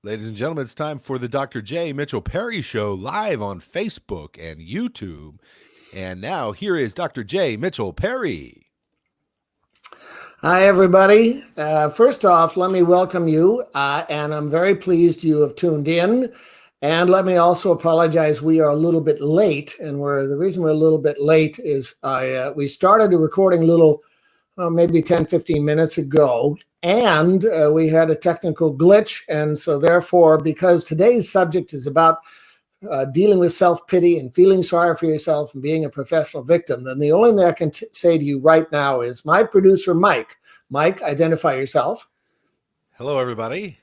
Ladies and gentlemen, it's time for the Dr. J. Mitchell Perry Show live on Facebook and YouTube. And now here is Dr. J. Mitchell Perry. Hi, everybody. First off, let me welcome you, and I'm very pleased you have tuned in. And let me also apologize, we are a little bit late, and the reason we're a little bit late is we started the recording maybe 10, 15 minutes ago, and we had a technical glitch, and so therefore, because today's subject is about dealing with self-pity and feeling sorry for yourself and being a professional victim, then the only thing I can say to you right now is my producer, Mike. Mike, identify yourself. Hello, everybody.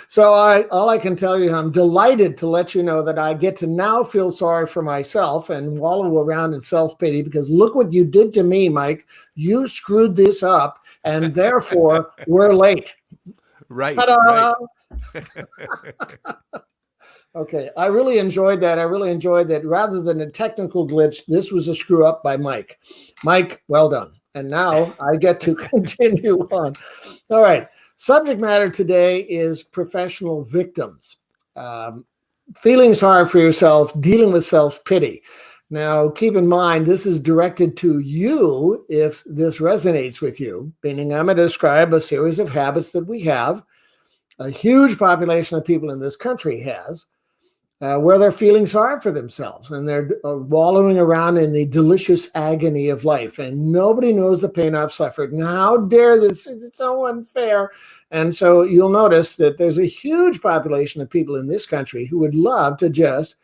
So all I can tell you, I'm delighted to let you know that I get to now feel sorry for myself and wallow around in self-pity because look what you did to me, Mike. You screwed this up, and therefore we're late. Right. Ta-da! Right. Okay, I really enjoyed that. Rather than a technical glitch, this was a screw up by Mike. Mike, well done. And now I get to continue on. All right. Subject matter today is professional victims. Feeling sorry for yourself, dealing with self-pity. Now, keep in mind, this is directed to you if this resonates with you, meaning I'm going to describe a series of habits that we have, a huge population of people in this country has, where they're feeling sorry for themselves and they're wallowing around in the delicious agony of life. And nobody knows the pain I've suffered. And how dare this? It's so unfair. And so you'll notice that there's a huge population of people in this country who would love to just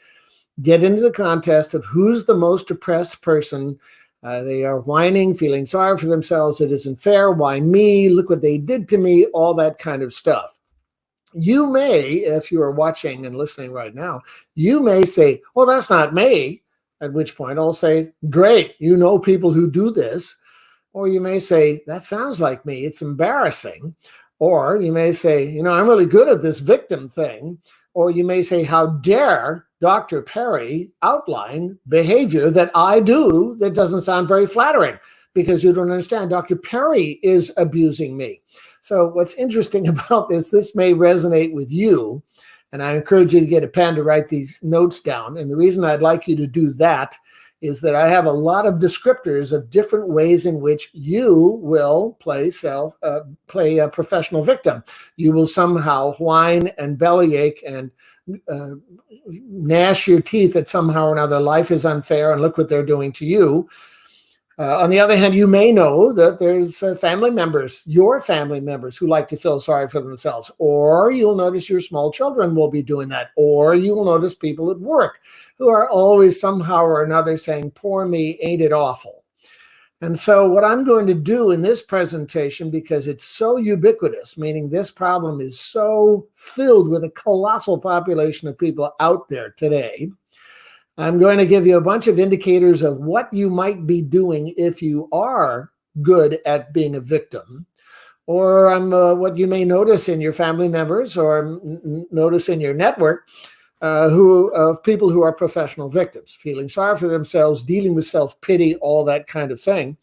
get into the contest of who's the most oppressed person. They are whining, feeling sorry for themselves. It isn't fair. Why me? Look what they did to me. All that kind of stuff. You may, if you are watching and listening right now, you may say, well, that's not me, at which point I'll say, great, you know people who do this. Or you may say, that sounds like me, it's embarrassing. Or you may say, I'm really good at this victim thing. Or you may say, how dare Dr. Perry outline behavior that I do that doesn't sound very flattering, because you don't understand, Dr. Perry is abusing me. So what's interesting about this may resonate with you, and I encourage you to get a pen to write these notes down. And the reason I'd like you to do that is that I have a lot of descriptors of different ways in which you will play a professional victim. You will somehow whine and bellyache and gnash your teeth that somehow or another life is unfair and look what they're doing to you. On the other hand, you may know that there's family members, your family members, who like to feel sorry for themselves. Or you'll notice your small children will be doing that. Or you will notice people at work who are always somehow or another saying, poor me, ain't it awful? And so what I'm going to do in this presentation, because it's so ubiquitous, meaning this problem is so filled with a colossal population of people out there today, I'm going to give you a bunch of indicators of what you might be doing if you are good at being a victim, or what you may notice in your family members or notice in your network of people who are professional victims, feeling sorry for themselves, dealing with self-pity, all that kind of thing.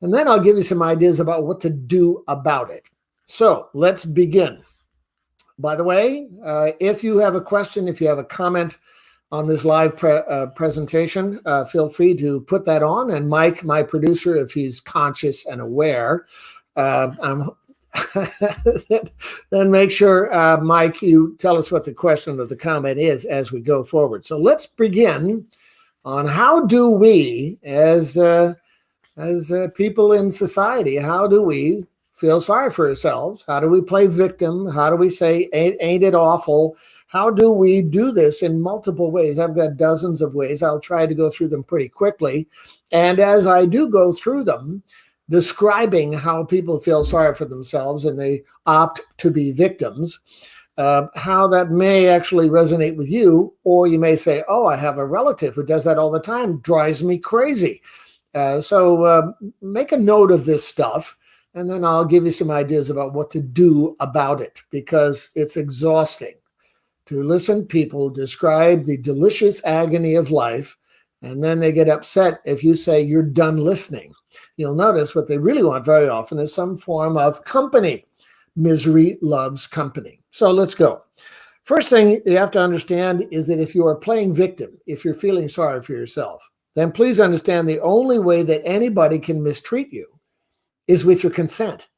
And then I'll give you some ideas about what to do about it. So let's begin. By the way, if you have a question, if you have a comment on this live presentation, feel free to put that on. And Mike, my producer, if he's conscious and aware, then make sure, Mike, you tell us what the question or the comment is as we go forward. So let's begin on how do we, as people in society, how do we feel sorry for ourselves? How do we play victim? How do we say, ain't it awful? How do we do this in multiple ways? I've got dozens of ways. I'll try to go through them pretty quickly. And as I do go through them, describing how people feel sorry for themselves and they opt to be victims, how that may actually resonate with you, or you may say, oh, I have a relative who does that all the time, drives me crazy. So make a note of this stuff, and then I'll give you some ideas about what to do about it, because it's exhausting to listen people describe the delicious agony of life, and then they get upset if you say you're done listening. You'll notice what they really want very often is some form of company. Misery loves company. So let's go. First thing you have to understand is that if you are playing victim, if you're feeling sorry for yourself, then please understand the only way that anybody can mistreat you is with your consent.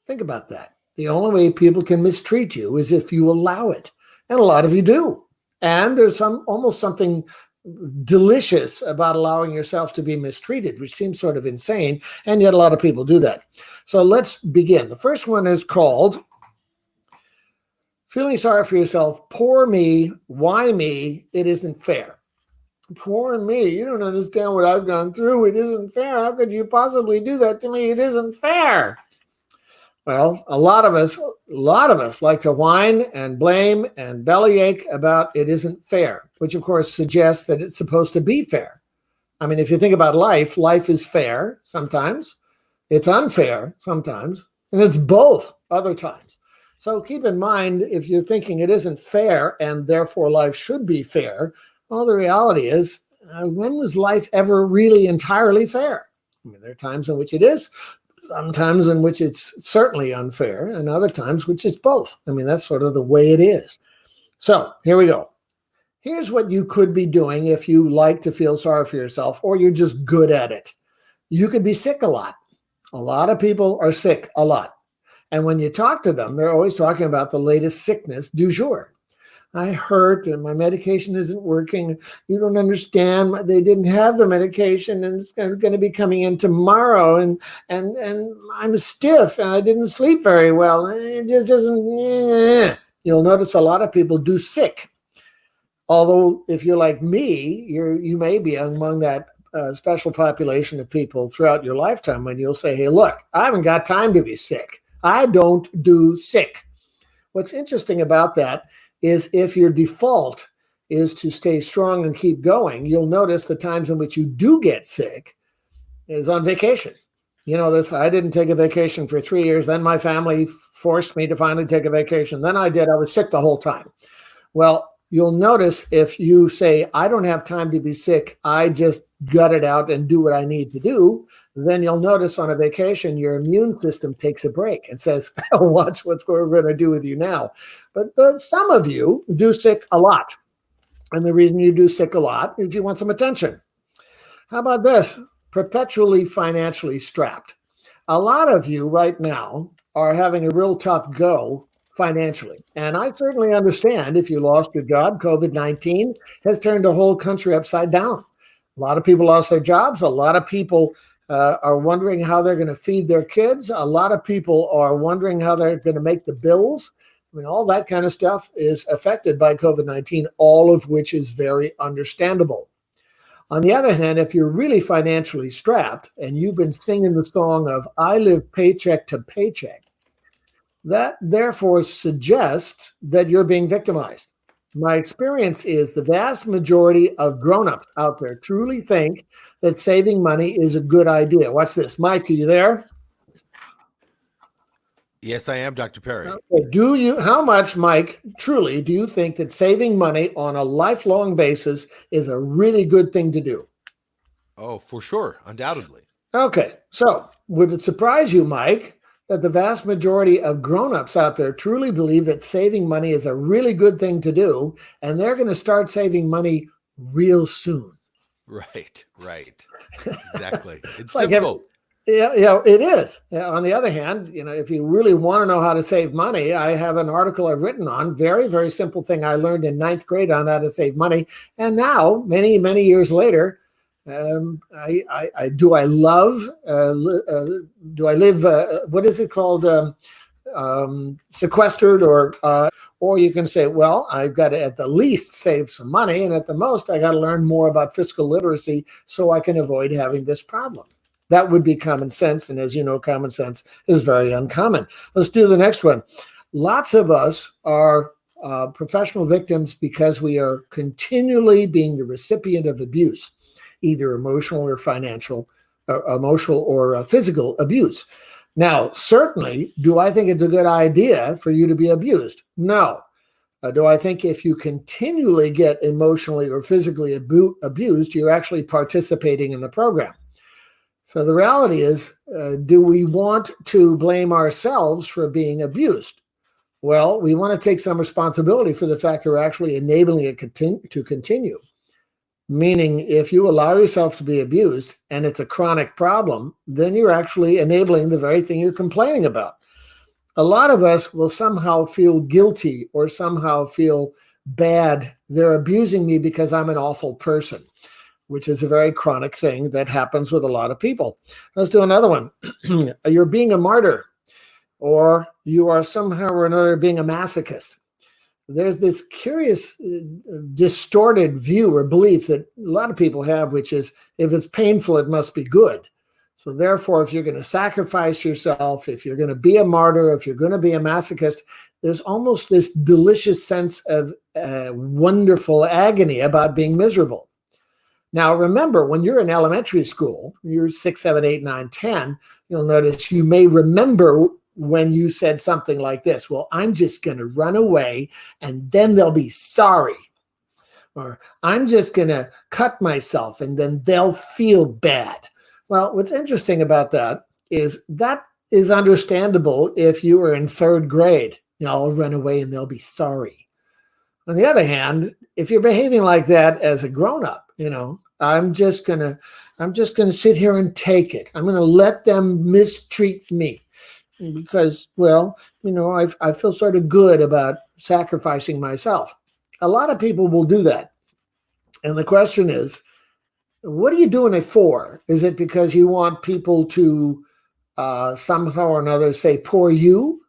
Think about that. The only way people can mistreat you is if you allow it. And a lot of you do. And there's almost something delicious about allowing yourself to be mistreated, which seems sort of insane. And yet a lot of people do that. So let's begin. The first one is called feeling sorry for yourself. Poor me. Why me? It isn't fair. Poor me. You don't understand what I've gone through. It isn't fair. How could you possibly do that to me? It isn't fair. Well, a lot of us like to whine and blame and bellyache about it isn't fair, which of course suggests that it's supposed to be fair. I mean, if you think about life, life is fair sometimes, it's unfair sometimes, and it's both other times. So keep in mind, if you're thinking it isn't fair and therefore life should be fair, well, the reality is, when was life ever really entirely fair? I mean, there are times in which it is, sometimes in which it's certainly unfair, and other times which it's both. I mean, that's sort of the way it is. So here we go. Here's what you could be doing if you like to feel sorry for yourself, or you're just good at it. You could be sick a lot. A lot of people are sick a lot. And when you talk to them, they're always talking about the latest sickness du jour. I hurt and my medication isn't working. You don't understand. They didn't have the medication and it's going to be coming in tomorrow. And I'm stiff and I didn't sleep very well. It just doesn't. You'll notice a lot of people do sick. Although if you're like me, you may be among that special population of people throughout your lifetime when you'll say, hey, look, I haven't got time to be sick. I don't do sick. What's interesting about that is if your default is to stay strong and keep going, you'll notice the times in which you do get sick is on vacation. You know this, I didn't take a vacation for 3 years. Then my family forced me to finally take a vacation. Then I did. I was sick the whole time. Well, you'll notice if you say, I don't have time to be sick, I just gut it out and do what I need to do, then you'll notice on a vacation, your immune system takes a break and says, watch what's we're going to do with you now. But some of you do sick a lot. And the reason you do sick a lot is you want some attention. How about this? Perpetually financially strapped. A lot of you right now are having a real tough go financially. And I certainly understand if you lost your job, COVID-19 has turned the whole country upside down. A lot of people lost their jobs. A lot of people are wondering how they're going to feed their kids. A lot of people are wondering how they're going to make the bills. I mean, all that kind of stuff is affected by COVID-19, all of which is very understandable. On the other hand, if you're really financially strapped and you've been singing the song of I live paycheck to paycheck, that therefore suggests that you're being victimized. My experience is the vast majority of grown-ups out there truly think that saving money is a good idea. Watch this. Mike, are you there? Yes, I am, Dr. Perry. Okay. How much, Mike, truly do you think that saving money on a lifelong basis is a really good thing to do? Oh, for sure. Undoubtedly. Okay. So would it surprise you, Mike, that the vast majority of grown-ups out there truly believe that saving money is a really good thing to do, and they're going to start saving money real soon? Right. Exactly. It's like difficult. Yeah, it is. On the other hand, if you really want to know how to save money, I have an article I've written on, very, very simple thing I learned in 9th grade on how to save money. And now, many, many years later, do I live, what is it called? Sequestered, or you can say, well, I've got to at the least save some money, and at the most, I got to learn more about fiscal literacy so I can avoid having this problem. That would be common sense, and as you know, common sense is very uncommon. Let's do the next one. Lots of us are professional victims because we are continually being the recipient of abuse, either emotional or financial, emotional or physical abuse. Now, certainly, do I think it's a good idea for you to be abused? No. Do I think if you continually get emotionally or physically abused, you're actually participating in the program? So the reality is, do we want to blame ourselves for being abused? Well, we want to take some responsibility for the fact that we're actually enabling it to continue. Meaning, if you allow yourself to be abused and it's a chronic problem, then you're actually enabling the very thing you're complaining about. A lot of us will somehow feel guilty or somehow feel bad. They're abusing me because I'm an awful person, which is a very chronic thing that happens with a lot of people. Let's do another one. You're being a martyr, or you are somehow or another being a masochist. There's this curious, distorted view or belief that a lot of people have, which is if it's painful, it must be good. So therefore, if you're going to sacrifice yourself, if you're going to be a martyr, if you're going to be a masochist, there's almost this delicious sense of wonderful agony about being miserable. Now, remember, when you're in elementary school, you're 6, 7, 8, 9, 10, you'll notice you may remember when you said something like this, well, I'm just going to run away and then they'll be sorry. Or I'm just going to cut myself and then they'll feel bad. Well, what's interesting about that is understandable if you were in 3rd grade. I'll run away and they'll be sorry. On the other hand, if you're behaving like that as a grown-up, I'm just gonna sit here and take it. I'm gonna let them mistreat me because, well, I feel sort of good about sacrificing myself. A lot of people will do that. And the question is, what are you doing it for? Is it because you want people to somehow or another say, poor you,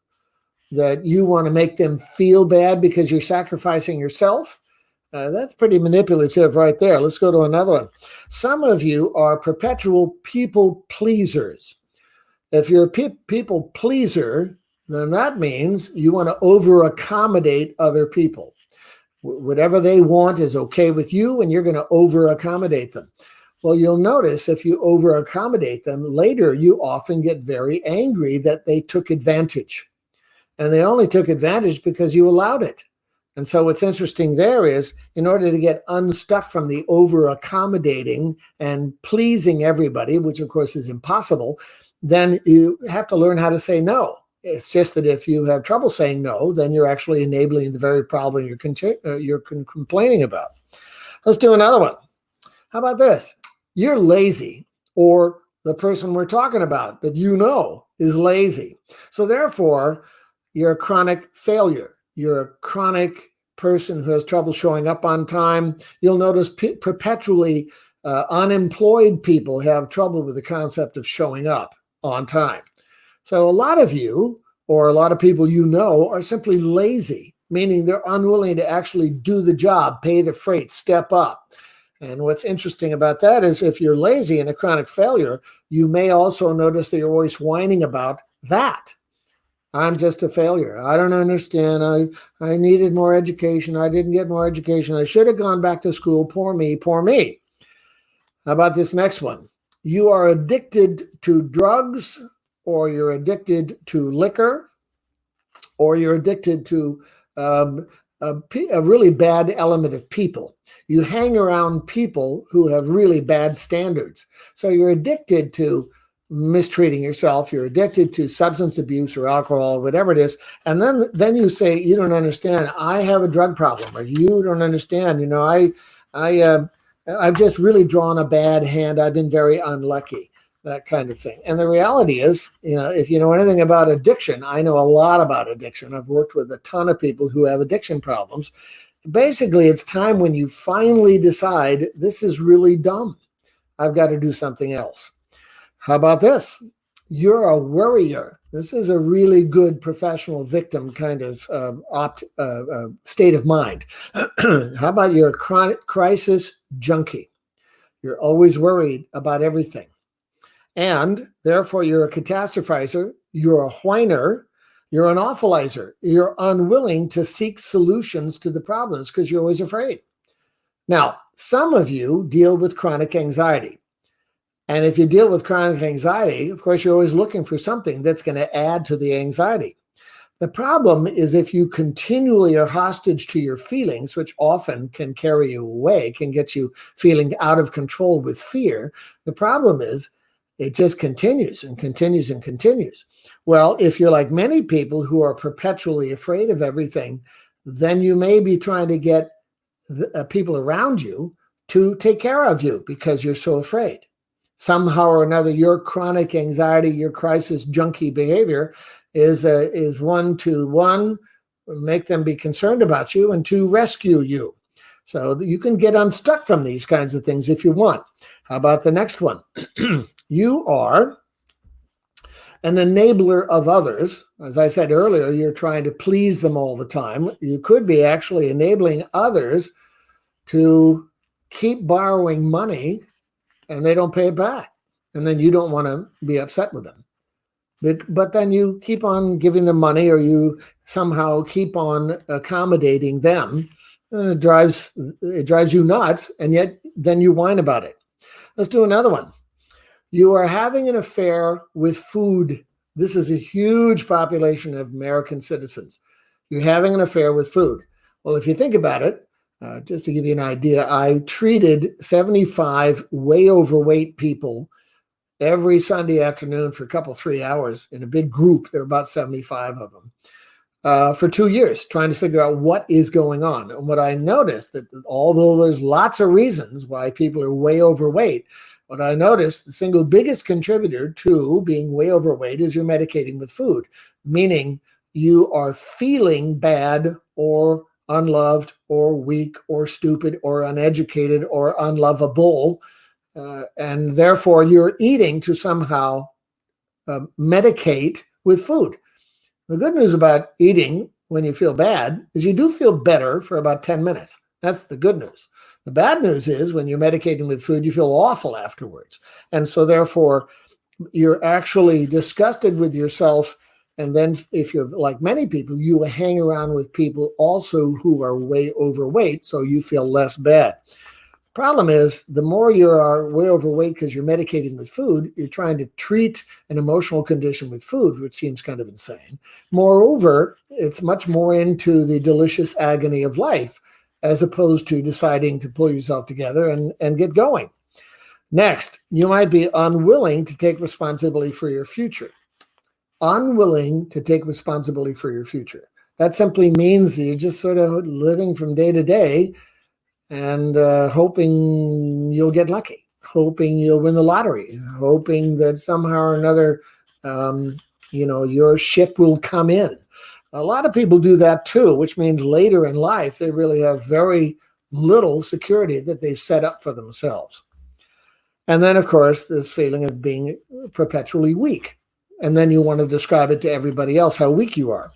that you want to make them feel bad because you're sacrificing yourself? That's pretty manipulative right there. Let's go to another one. Some of you are perpetual people pleasers. If you're a people pleaser, then that means you want to over-accommodate other people. Whatever they want is okay with you, and you're going to over-accommodate them. Well, you'll notice if you over-accommodate them, later you often get very angry that they took advantage. And they only took advantage because you allowed it. And so what's interesting there is, in order to get unstuck from the over-accommodating and pleasing everybody, which of course is impossible, then you have to learn how to say no. It's just that if you have trouble saying no, then you're actually enabling the very problem you're complaining about. Let's do another one. How about this? You're lazy, or the person we're talking about that is lazy. So therefore, you're a chronic failure. You're a chronic person who has trouble showing up on time. You'll notice perpetually unemployed people have trouble with the concept of showing up on time. So a lot of you, or a lot of people are simply lazy, meaning they're unwilling to actually do the job, pay the freight, step up. And what's interesting about that is if you're lazy and a chronic failure, you may also notice that you're always whining about that. I'm just a failure. I don't understand. I needed more education. I didn't get more education. I should have gone back to school. Poor me, poor me. How about this next one? You are addicted to drugs, or you're addicted to liquor, or you're addicted to a really bad element of people. You hang around people who have really bad standards. So you're addicted to mistreating yourself. You're addicted to substance abuse or alcohol, or whatever it is. And then you say, you don't understand. I have a drug problem, or you don't understand. I've just really drawn a bad hand. I've been very unlucky, that kind of thing. And the reality is, if you know anything about addiction, I know a lot about addiction. I've worked with a ton of people who have addiction problems. Basically, it's time when you finally decide, this is really dumb. I've got to do something else. How about this? You're a worrier. This is a really good professional victim kind of state of mind. How about you're a chronic crisis junkie? You're always worried about everything. And therefore, you're a catastrophizer, you're a whiner, you're an awfulizer. You're unwilling to seek solutions to the problems because you're always afraid. Now, some of you deal with chronic anxiety. And if you deal with chronic anxiety, of course, you're always looking for something that's going to add to the anxiety. The problem is if you continually are hostage to your feelings, which often can carry you away, can get you feeling out of control with fear. The problem is It just continues and continues and continues. Well, if you're like many people who are perpetually afraid of everything, then you may be trying to get people around you to take care of you because you're so afraid. Somehow or another, your chronic anxiety, your crisis junkie behavior is one to one, make them be concerned about you, and to rescue you. So you can get unstuck from these kinds of things if you want. How about the next one? You are an enabler of others. As I said earlier, you're trying to please them all the time. You could be actually enabling others to keep borrowing money and they don't pay it back. And then you don't want to be upset with them. But then you keep on giving them money, or you somehow keep on accommodating them, and it drives you nuts, and yet then you whine about it. Let's do another one. You are having an affair with food. This is a huge population of American citizens. You're having an affair with food. Well, if you think about it, just to give you an idea, I treated 75 way overweight people every Sunday afternoon for a couple, 3 hours in a big group. There were about 75 of them for 2 years, trying to figure out what is going on. And what I noticed, that although there's lots of reasons why people are way overweight, what I noticed, the single biggest contributor to being way overweight is you're medicating with food, meaning you are feeling bad or unloved or weak or stupid or uneducated or unlovable. And therefore you're eating to somehow medicate with food. The good news about eating when you feel bad is you do feel better for about 10 minutes. That's the good news. The bad news is when you're medicating with food, you feel awful afterwards. And so therefore, you're actually disgusted with yourself. And then if you're like many people, you hang around with people also who are way overweight, so you feel less bad. Problem is, the more you are way overweight because you're medicating with food, you're trying to treat an emotional condition with food, which seems kind of insane. Moreover, it's much more into the delicious agony of life, as opposed to deciding to pull yourself together and get going. Next, you might be unwilling to take responsibility for your future. Unwilling to take responsibility for your future. That simply means that you're just sort of living from day to day and hoping you'll get lucky, hoping you'll win the lottery, hoping that somehow or another, your ship will come in. A lot of people do that too, which means later in life, they really have very little security that they've set up for themselves. And then, of course, this feeling of being perpetually weak. And then you want to describe it to everybody else how weak you are.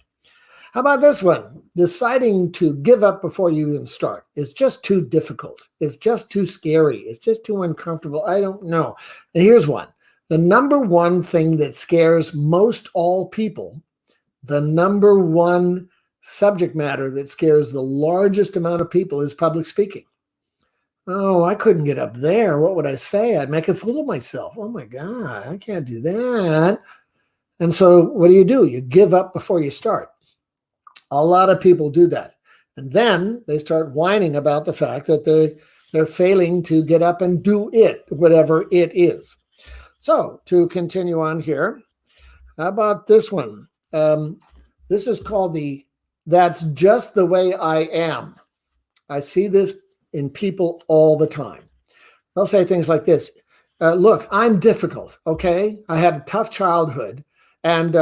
How about this one? Deciding to give up before you even start. It's just too difficult. It's just too scary. It's just too uncomfortable. I don't know. And here's one. The number one thing that scares most all people, the number one subject matter that scares the largest amount of people is public speaking. Oh, I couldn't get up there. What would I say? I'd make a fool of myself. Oh my God, I can't do that. And so what do? You give up before you start. A lot of people do that. And then they start whining about the fact that they're failing to get up and do it, whatever it is. So to continue on here, how about this one? This is called that's just the way I am. I see this in people all the time. They'll say things like this. Look, I'm difficult, okay? I had a tough childhood. And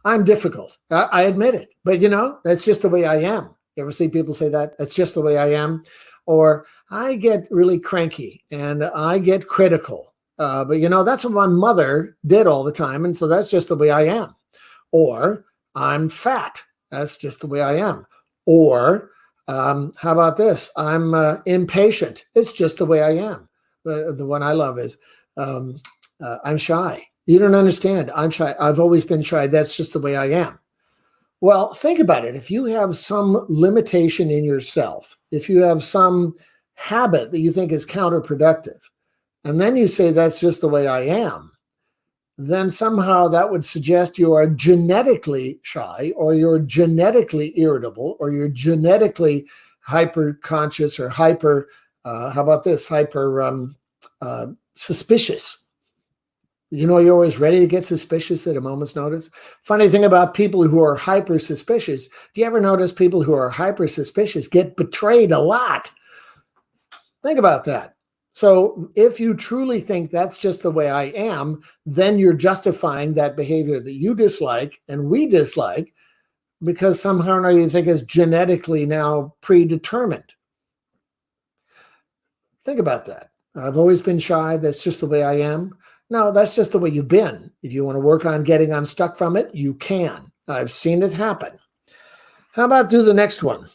I'm difficult. I admit it. But, that's just the way I am. You ever see people say that? That's just the way I am. Or I get really cranky and I get critical. But, that's what my mother did all the time. And so that's just the way I am. Or I'm fat. That's just the way I am. Or how about this? I'm impatient. It's just the way I am. The one I love is I'm shy. You don't understand. I'm shy. I've always been shy. That's just the way I am. Well, think about it. If you have some limitation in yourself, if you have some habit that you think is counterproductive, and then you say that's just the way I am, then somehow that would suggest you are genetically shy, or you're genetically irritable, or you're genetically hyper conscious, or hyper suspicious. You're always ready to get suspicious at a moment's notice. Funny thing about people who are hyper suspicious, do you ever notice people who are hyper suspicious get betrayed a lot? Think about that. So if you truly think that's just the way I am, then you're justifying that behavior that you dislike and we dislike because somehow or another you think is genetically now predetermined. Think about that. I've always been shy. That's just the way I am. No, that's just the way you've been. If you want to work on getting unstuck from it, you can. I've seen it happen. How about do the next one?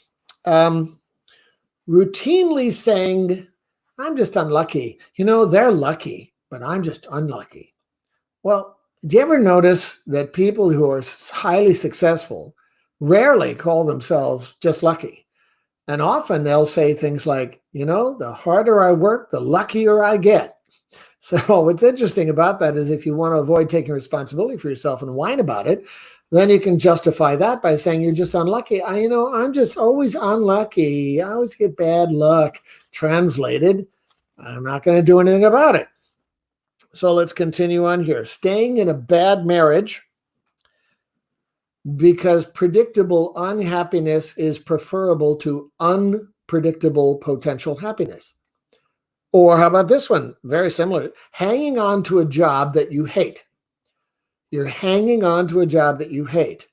Routinely saying, I'm just unlucky. They're lucky, but I'm just unlucky. Well, do you ever notice that people who are highly successful rarely call themselves just lucky? And often they'll say things like, the harder I work, the luckier I get. So what's interesting about that is if you want to avoid taking responsibility for yourself and whine about it, then you can justify that by saying you're just unlucky. I'm just always unlucky. I always get bad luck. Translated, I'm not going to do anything about it. So let's continue on here. Staying in a bad marriage because predictable unhappiness is preferable to unpredictable potential happiness. Or how about this one? Very similar. Hanging on to a job that you hate. You're hanging on to a job that you hate.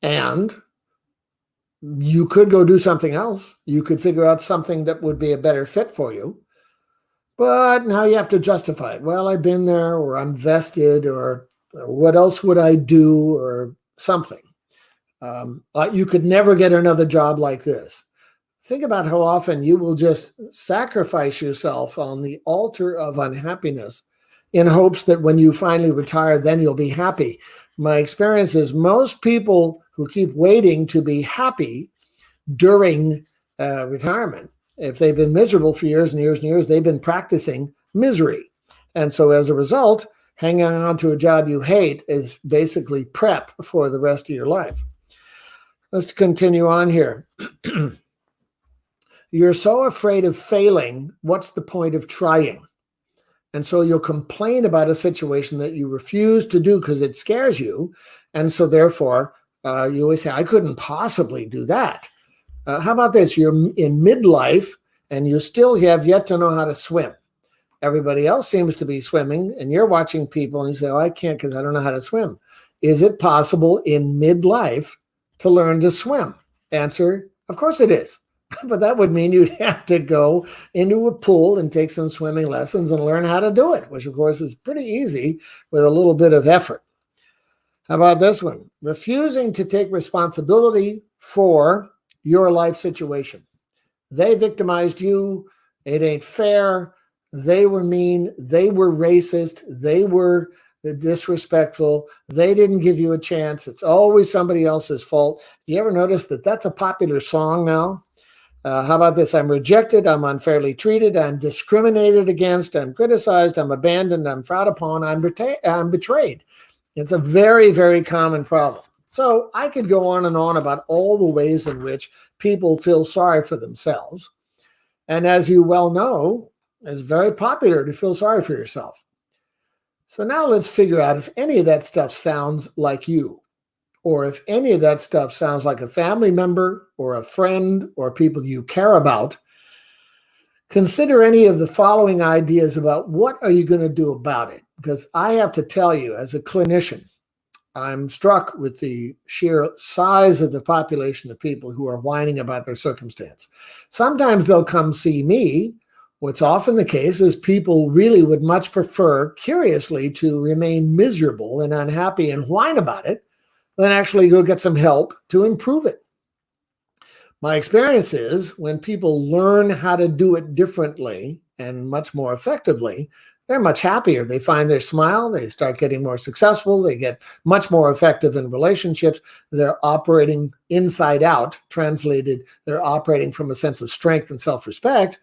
And you could go do something else. You could figure out something that would be a better fit for you. But now you have to justify it. Well, I've been there, or I'm vested, or what else would I do, or something. You could never get another job like this. Think about how often you will just sacrifice yourself on the altar of unhappiness in hopes that when you finally retire, then you'll be happy. My experience is most people who keep waiting to be happy during retirement, if they've been miserable for years and years and years, they've been practicing misery. And so as a result, hanging on to a job you hate is basically prep for the rest of your life. Let's continue on here. You're so afraid of failing, what's the point of trying? And so you'll complain about a situation that you refuse to do because it scares you. And so therefore, you always say, I couldn't possibly do that. How about this? You're in midlife and you still have yet to know how to swim. Everybody else seems to be swimming and you're watching people and you say, oh, I can't because I don't know how to swim. Is it possible in midlife to learn to swim? Answer, of course it is. But that would mean you'd have to go into a pool and take some swimming lessons and learn how to do it, which of course is pretty easy with a little bit of effort. How about this one? Refusing to take responsibility for your life situation. They victimized you. It ain't fair. They were mean. They were racist. They were disrespectful. They didn't give you a chance. It's always somebody else's fault. You ever notice that that's a popular song now? How about this? I'm rejected. I'm unfairly treated. I'm discriminated against. I'm criticized. I'm abandoned. I'm frowned upon. I'm betrayed. It's a very, very common problem. So I could go on and on about all the ways in which people feel sorry for themselves. And as you well know, it's very popular to feel sorry for yourself. So now let's figure out if any of that stuff sounds like you, or if any of that stuff sounds like a family member or a friend or people you care about. Consider any of the following ideas about what are you going to do about it? Because I have to tell you, as a clinician, I'm struck with the sheer size of the population of people who are whining about their circumstance. Sometimes they'll come see me. What's often the case is people really would much prefer, curiously, to remain miserable and unhappy and whine about it than actually go get some help to improve it. My experience is when people learn how to do it differently and much more effectively, they're much happier. They find their smile. They start getting more successful. They get much more effective in relationships. They're operating inside out. Translated, they're operating from a sense of strength and self-respect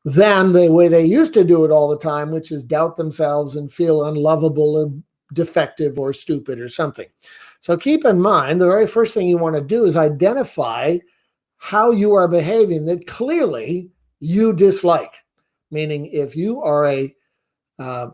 than the way they used to do it all the time, which is doubt themselves and feel unlovable or defective or stupid or something. So keep in mind, the very first thing you want to do is identify how you are behaving that clearly you dislike. Meaning if you are a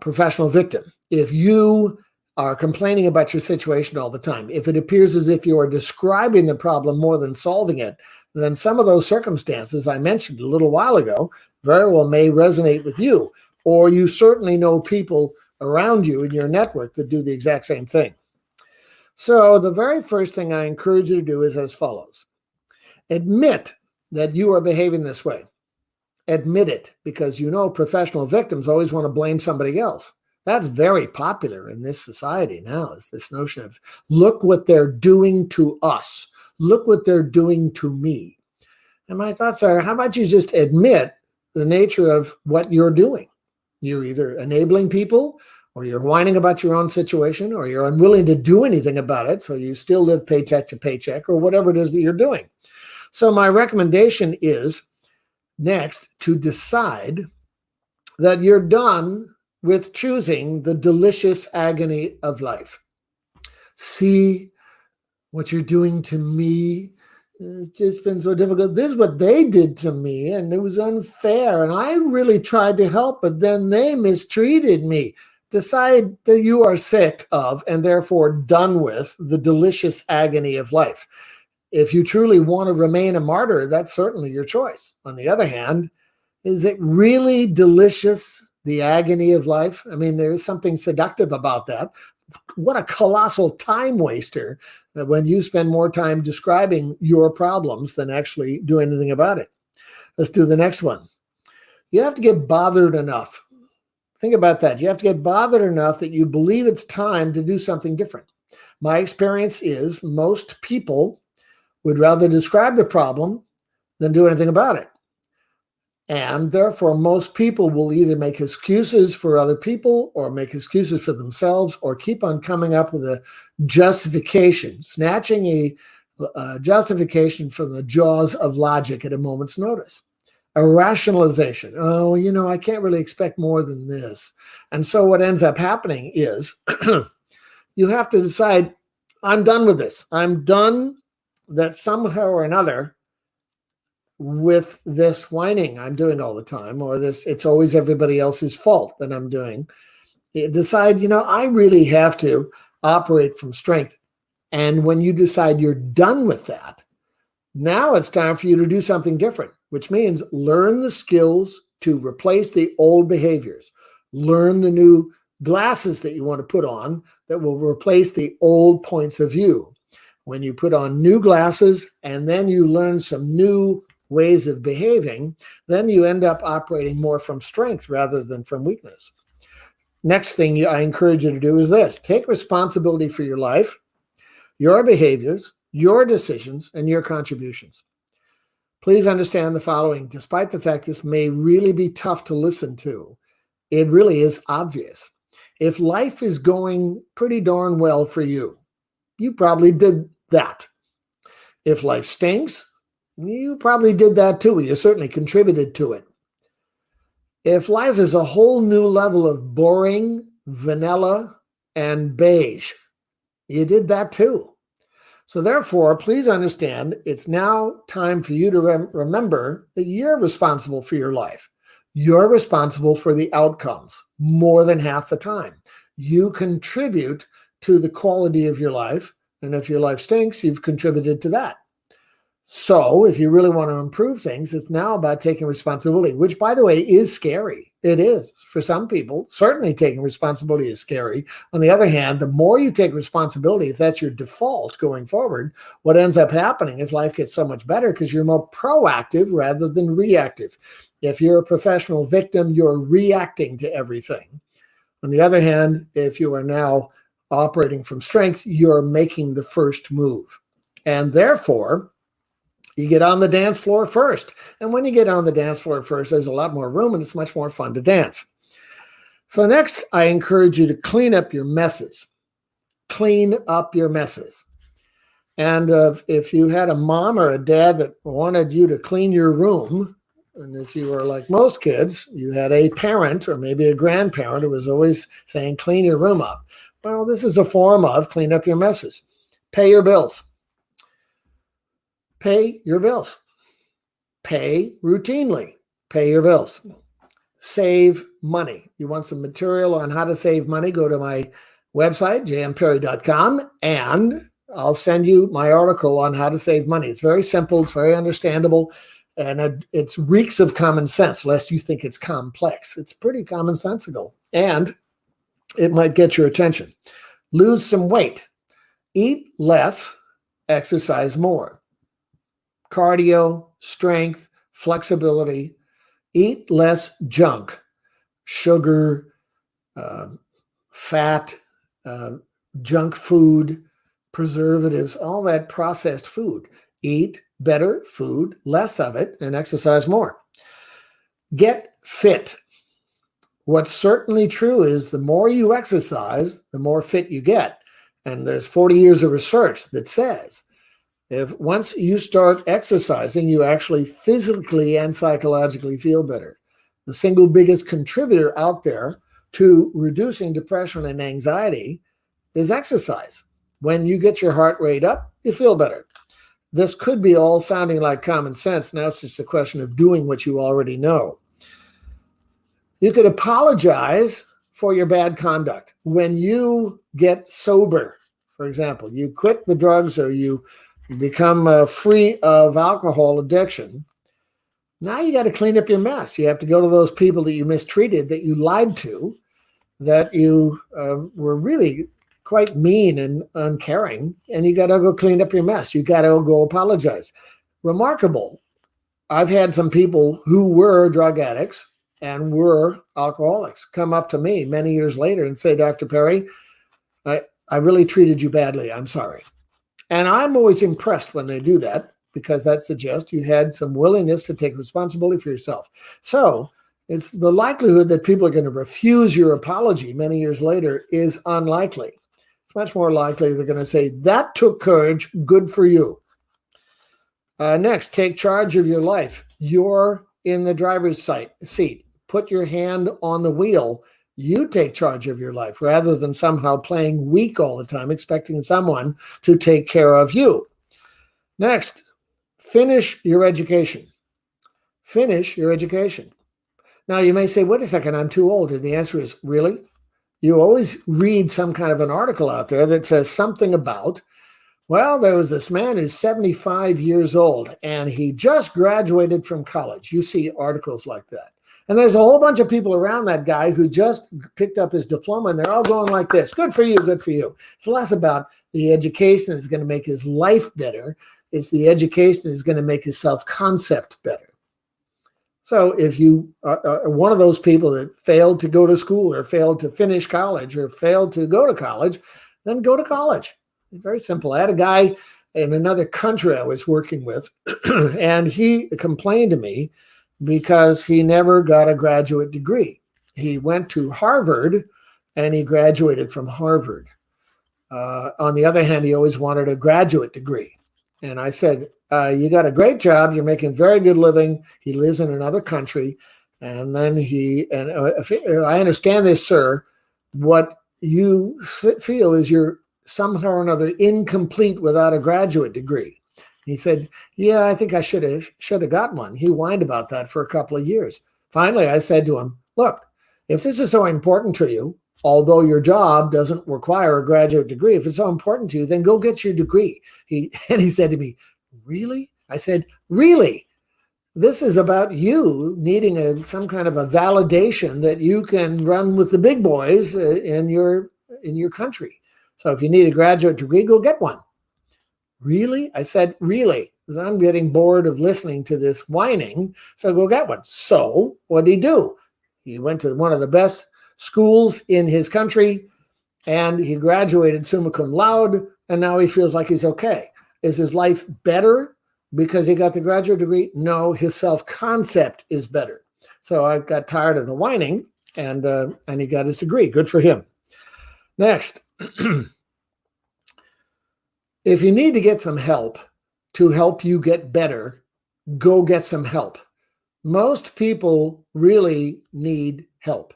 professional victim If you are complaining about your situation all the time, if it appears as if you are describing the problem more than solving it, then some of those circumstances I mentioned a little while ago very well may resonate with you, or you certainly know people around you in your network that do the exact same thing. So the very first thing I encourage you to do is as follows. Admit that you are behaving this way. Admit it, because you know professional victims always want to blame somebody else. That's very popular in this society now, is this notion of, look what they're doing to us. Look what they're doing to me. And my thoughts are, how about you just admit the nature of what you're doing? You're either enabling people, or you're whining about your own situation, or you're unwilling to do anything about it, so you still live paycheck to paycheck, or whatever it is that you're doing. So my recommendation is next to decide that you're done with choosing the delicious agony of life. See what you're doing to me. It's just been so difficult. This is what they did to me, and it was unfair. And I really tried to help, but then they mistreated me. Decide that you are sick of, and therefore done with, the delicious agony of life. If you truly want to remain a martyr, that's certainly your choice. On the other hand, is it really delicious, the agony of life? I mean, there's something seductive about that. What a colossal time waster that when you spend more time describing your problems than actually doing anything about it. Let's do the next one. You have to get bothered enough. Think about that. You have to get bothered enough that you believe it's time to do something different. My experience is most people would rather describe the problem than do anything about it. And therefore, most people will either make excuses for other people or make excuses for themselves, or keep on coming up with a justification, snatching a justification from the jaws of logic at a moment's notice. A rationalization. Oh, I can't really expect more than this. And so what ends up happening is you have to decide, I'm done with this. I'm done that somehow or another with this whining I'm doing all the time, or this, it's always everybody else's fault that I'm doing. You decide, I really have to operate from strength. And when you decide you're done with that, now it's time for you to do something different, which means learn the skills to replace the old behaviors. Learn the new glasses that you want to put on that will replace the old points of view. When you put on new glasses and then you learn some new ways of behaving, then you end up operating more from strength rather than from weakness. Next thing I encourage you to do is this. Take responsibility for your life, your behaviors, your decisions, and your contributions. Please understand the following. Despite the fact this may really be tough to listen to, it really is obvious. If life is going pretty darn well for you, you probably did that. If life stinks, you probably did that too. You certainly contributed to it. If life is a whole new level of boring, vanilla, and beige, you did that too. So therefore, please understand, it's now time for you to remember that you're responsible for your life. You're responsible for the outcomes more than half the time. You contribute to the quality of your life, and if your life stinks, you've contributed to that. So if you really want to improve things, it's now about taking responsibility, which, by the way, is scary. It is. For some people, certainly taking responsibility is scary. On the other hand, the more you take responsibility, if that's your default going forward, what ends up happening is life gets so much better because you're more proactive rather than reactive. If you're a professional victim, you're reacting to everything. On the other hand, if you are now operating from strength, you're making the first move. And therefore, you get on the dance floor first. And when you get on the dance floor first, there's a lot more room and it's much more fun to dance. So next, I encourage you to clean up your messes. Clean up your messes. And if you had a mom or a dad that wanted you to clean your room, and if you were like most kids, you had a parent or maybe a grandparent who was always saying, clean your room up. Well, this is a form of clean up your messes. Pay your bills. Pay your bills. Pay routinely. Pay your bills. Save money. You want some material on how to save money, go to my website, jmperry.com, and I'll send you my article on how to save money. It's very simple, it's very understandable, and it's reeks of common sense, lest you think it's complex. It's pretty commonsensical, and it might get your attention. Lose some weight. Eat less, exercise more. Cardio, strength, flexibility. Eat less junk, sugar, fat, junk food, preservatives, all that processed food. Eat better food, less of it, and exercise more. Get fit. What's certainly true is the more you exercise, the more fit you get. And there's 40 years of research that says if once you start exercising, you actually physically and psychologically feel better. The single biggest contributor out there to reducing depression and anxiety is exercise. When you get your heart rate up, you feel better. This could be all sounding like common sense. Now it's just a question of doing what you already know. You could apologize for your bad conduct. When you get sober, for example, you quit the drugs or you become free of alcohol addiction, now you got to clean up your mess. You have to go to those people that you mistreated, that you lied to, that you were really quite mean and uncaring, and you got to go clean up your mess. You got to go apologize. Remarkable. I've had some people who were drug addicts and were alcoholics come up to me many years later and say, Dr. Perry, I really treated you badly. I'm sorry. And I'm always impressed when they do that, because that suggests you had some willingness to take responsibility for yourself. So it's the likelihood that people are going to refuse your apology many years later is unlikely. It's much more likely they're going to say, that took courage, good for you. Next, take charge of your life. You're in the driver's seat. Put your hand on the wheel. You take charge of your life rather than somehow playing weak all the time, expecting someone to take care of you. Next, finish your education. Finish your education. Now, you may say, wait a second, I'm too old. And the answer is, really? You always read some kind of an article out there that says something about, well, there was this man who's 75 years old and he just graduated from college. You see articles like that. And there's a whole bunch of people around that guy who just picked up his diploma, and they're all going like this. Good for you, good for you. It's less about the education that's going to make his life better. It's the education that's going to make his self-concept better. So if you are one of those people that failed to go to school or failed to finish college or failed to go to college, then go to college. It's very simple. I had a guy in another country I was working with, and he complained to me because he never got a graduate degree. He went to Harvard and he graduated from Harvard. On the other hand, he always wanted a graduate degree. And I said, you got a great job. You're making very good living. He lives in another country. And then I understand this, sir. What you feel is you're somehow or another incomplete without a graduate degree. He said, yeah, I think I should have got one. He whined about that for a couple of years. Finally, I said to him, look, if this is so important to you, although your job doesn't require a graduate degree, if it's so important to you, then go get your degree. He said to me, really? I said, really? This is about you needing some kind of a validation that you can run with the big boys in your country. So if you need a graduate degree, go get one. Really? I said, really? Because I'm getting bored of listening to this whining, so go get one. So what did he do? He went to one of the best schools in his country, and he graduated summa cum laude, and now he feels like he's okay. Is his life better because he got the graduate degree? No, his self-concept is better. So I got tired of the whining, and he got his degree. Good for him. Next. If you need to get some help to help you get better, go get some help. Most people really need help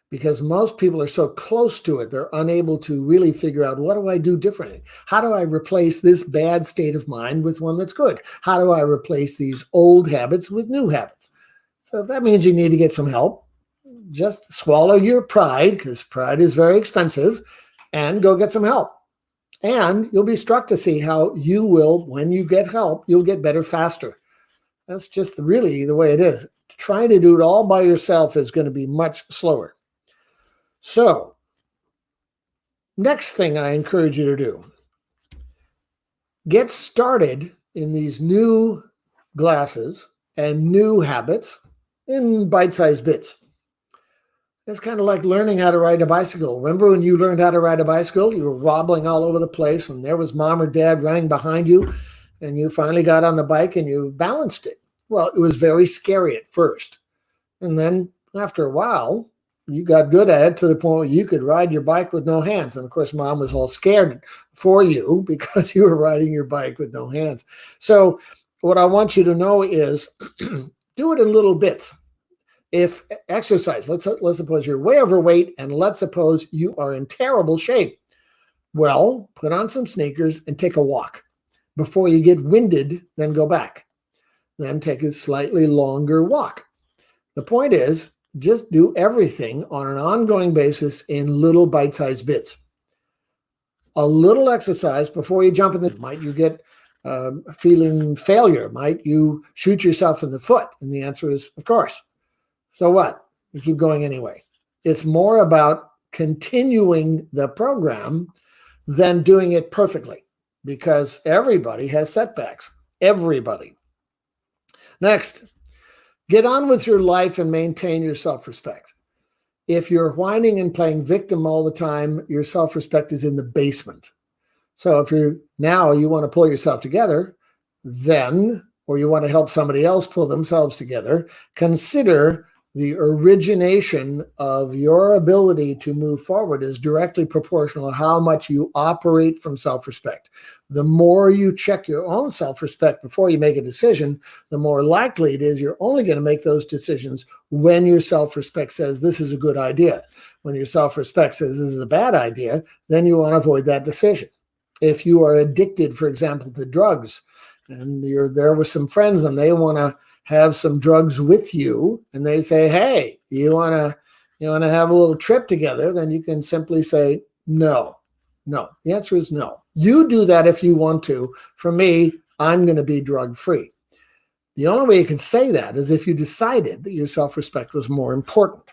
because most people are so close to it, they're unable to really figure out, what do I do differently? How do I replace this bad state of mind with one that's good? How do I replace these old habits with new habits? So if that means you need to get some help, just swallow your pride, because pride is very expensive, and go get some help. And you'll be struck to see how you will, when you get help, you'll get better faster. That's just really the way it is. Trying to do it all by yourself is going to be much slower. So, next thing I encourage you to do, get started in these new glasses and new habits in bite-sized bits. It's kind of like learning how to ride a bicycle. Remember when you learned how to ride a bicycle? You were wobbling all over the place, and there was mom or dad running behind you, and you finally got on the bike and you balanced it. Well, it was very scary at first. And then after a while, you got good at it to the point where you could ride your bike with no hands. And of course, mom was all scared for you because you were riding your bike with no hands. So what I want you to know is do it in little bits. If exercise, let's suppose you're way overweight, and let's suppose you are in terrible shape. Well, put on some sneakers and take a walk. Before you get winded, then go back. Then take a slightly longer walk. The point is, just do everything on an ongoing basis in little bite-sized bits. A little exercise before you jump in the, might you get feeling failure? Might you shoot yourself in the foot? And the answer is, of course. So what? You keep going anyway. It's more about continuing the program than doing it perfectly, because everybody has setbacks. Everybody. Next, get on with your life and maintain your self-respect. If you're whining and playing victim all the time, your self-respect is in the basement. So if you want to pull yourself together, then, or you want to help somebody else pull themselves together, consider the origination of your ability to move forward is directly proportional to how much you operate from self-respect. The more you check your own self-respect before you make a decision, the more likely it is you're only going to make those decisions when your self-respect says this is a good idea. When your self-respect says this is a bad idea, then you want to avoid that decision. If you are addicted, for example, to drugs, and you're there with some friends and they want to have some drugs with you, and they say, hey, you want to have a little trip together, then you can simply say, no. The answer is no. You do that if you want to. For me, I'm going to be drug-free. The only way you can say that is if you decided that your self-respect was more important.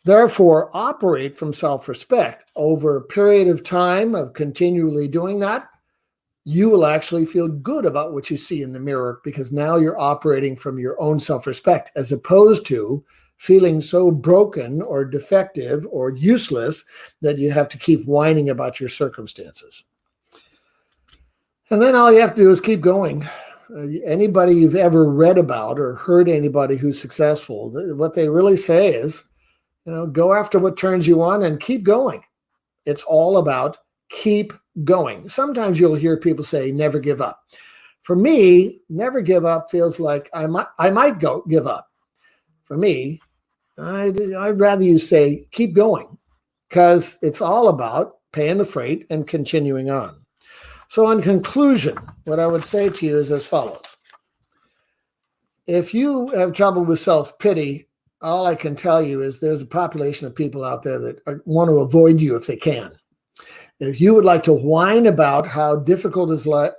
Therefore, operate from self-respect over a period of time of continually doing that. You will actually feel good about what you see in the mirror, because now you're operating from your own self-respect, as opposed to feeling so broken or defective or useless that you have to keep whining about your circumstances. And then all you have to do is keep going. Anybody you've ever read about or heard anybody who's successful, what they really say is, go after what turns you on and keep going. It's all about keep going. Sometimes you'll hear people say, never give up. For me, never give up feels like I might give up. For me, I'd rather you say, keep going, because it's all about paying the freight and continuing on. So in conclusion, what I would say to you is as follows. If you have trouble with self-pity, all I can tell you is there's a population of people out there that want to avoid you if they can. If you would like to whine about how difficult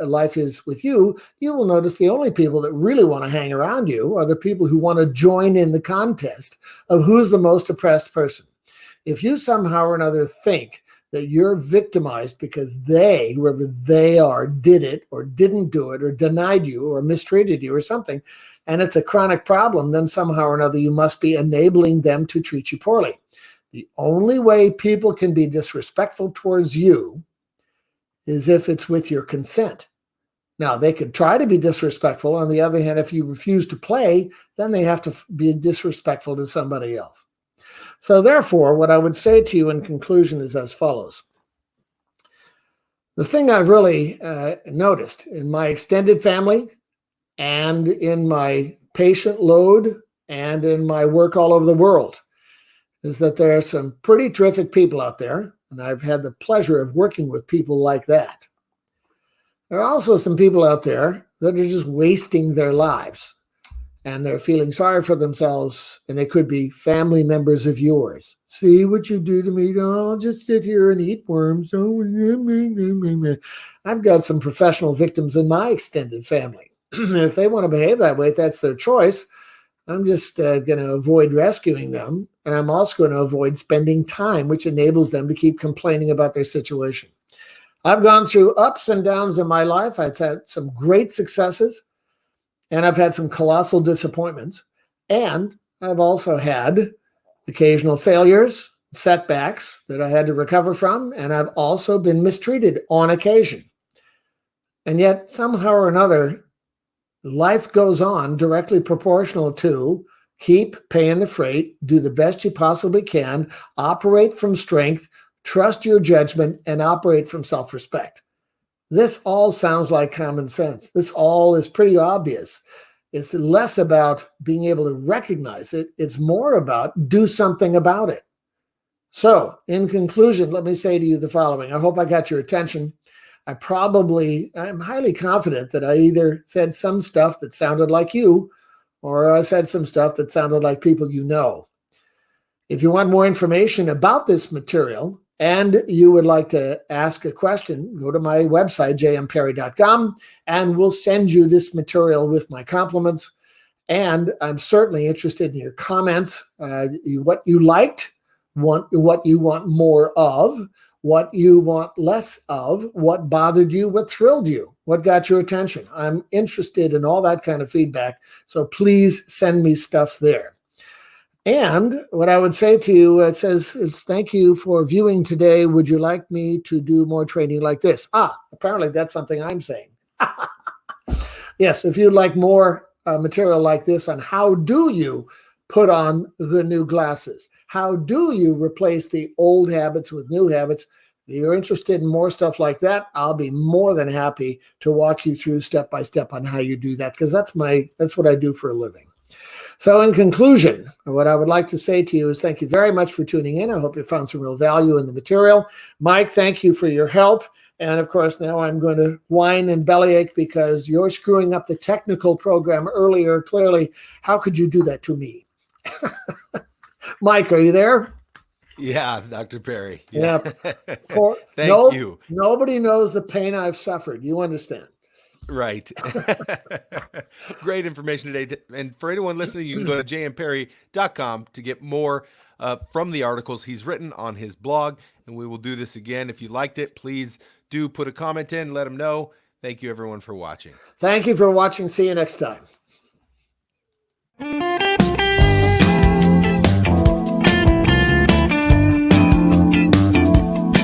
life is with you, you will notice the only people that really want to hang around you are the people who want to join in the contest of who's the most oppressed person. If you somehow or another think that you're victimized because they, whoever they are, did it or didn't do it or denied you or mistreated you or something, and it's a chronic problem, then somehow or another you must be enabling them to treat you poorly. The only way people can be disrespectful towards you is if it's with your consent. Now, they could try to be disrespectful. On the other hand, if you refuse to play, then they have to be disrespectful to somebody else. So therefore, what I would say to you in conclusion is as follows. The thing I've really noticed in my extended family and in my patient load and in my work all over the world is that there are some pretty terrific people out there, and I've had the pleasure of working with people like that. There are also some people out there that are just wasting their lives. and they're feeling sorry for themselves, and they could be family members of yours. See what you do to me? Oh, I'll just sit here and eat worms. Oh, I've got some professional victims in my extended family. If they want to behave that way, that's their choice. I'm just going to avoid rescuing them. And I'm also going to avoid spending time, which enables them to keep complaining about their situation. I've gone through ups and downs in my life. I've had some great successes, and I've had some colossal disappointments. And I've also had occasional failures, setbacks that I had to recover from. And I've also been mistreated on occasion. And yet, somehow or another, life goes on directly proportional to keep paying the freight, do the best you possibly can, operate from strength, trust your judgment, and operate from self-respect. This all sounds like common sense. This all is pretty obvious. It's less about being able to recognize it. It's more about do something about it. So, in conclusion, let me say to you the following. I hope I got your attention. I'm highly confident that I either said some stuff that sounded like you, or I said some stuff that sounded like people you know. If you want more information about this material and you would like to ask a question, go to my website, jmperry.com, and we'll send you this material with my compliments. And I'm certainly interested in your comments, what you liked, what you want more of, what you want less of, what bothered you, what thrilled you, what got your attention. I'm interested in all that kind of feedback. So please send me stuff there. And what I would say to you, it says, thank you for viewing today. Would you like me to do more training like this? Apparently that's something I'm saying. Yes, if you'd like more material like this on how do you put on the new glasses, how do you replace the old habits with new habits? If you're interested in more stuff like that, I'll be more than happy to walk you through step by step on how you do that, because that's what I do for a living. So in conclusion, what I would like to say to you is thank you very much for tuning in. I hope you found some real value in the material. Mike, thank you for your help. And of course, now I'm going to whine and bellyache because you're screwing up the technical program earlier. Clearly, how could you do that to me? Mike, are you there? Yeah, Dr. Perry. Yeah. Thank you. Nobody knows the pain I've suffered. You understand? Right. Great information today. And for anyone listening, you can go to jmperry.com to get more from the articles he's written on his blog. And we will do this again. If you liked it, please do put a comment in, let him know. Thank you, everyone, for watching. Thank you for watching. See you next time.